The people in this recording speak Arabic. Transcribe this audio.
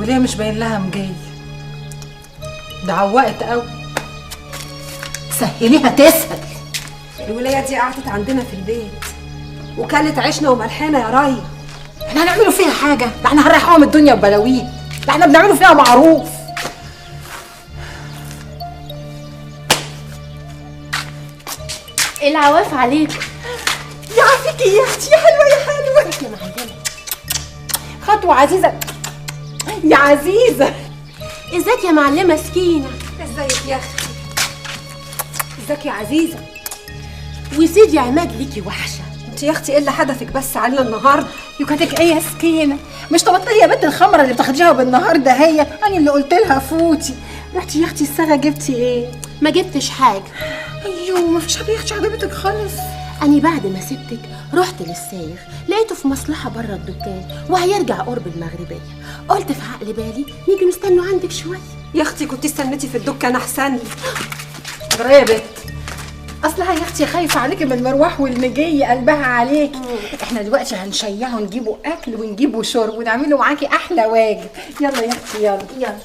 الوليه مش باين لها مجيه، ده عوقت قوي. سهليها تسهل. الوليه دي قعدت عندنا في البيت وكلت عيشنا وملحنا يا ريا. احنا هنعملوا فيها حاجه؟ ده احنا هنريحوها الدنيا ببلاوين، ده احنا بنعملوا فيها معروف. العواف عليكم. يعافيكي يا اختي، يا حلوه يا حلوه يا معلمه. خطوه عزيزه يا عزيزه. ازيك يا معلمه سكينه؟ ازيك يا اختي؟ ازيك يا عزيزه؟ وسيدي عماد ليكي وحشه. انت يا اختي ايه اللي حدثك بس علينا النهارده؟ يوكاتك ايه يا سكينه؟ مش تبطلي يا بنت الخمره اللي بتاخديها بالنهار ده، هي انا اللي قلت لها فوتي. رحتي يا اختي الصاغه جبتي ايه؟ ما جبتش حاجه. ايوه ما فيش حاجه يا اختي عجبتك خالص. أني بعد ما سبتك رحت للسايغ، لقيته في مصلحة بره الدكان وهيرجع قرب المغربية. قلت في عقل بالي نيجي نستنوا عندك شوية. يا اختي كنت استنيتي في الدكان احسن لي. جرى يا بنت، اصلها يا اختي خايفه عليكي من المروح والمجي، قلبها عليكي. احنا دلوقتي هنشيعه ونجيبوا اكل ونجيبوا شرب ونعمله معاكي احلى واجب. يلا يا اختي يلا.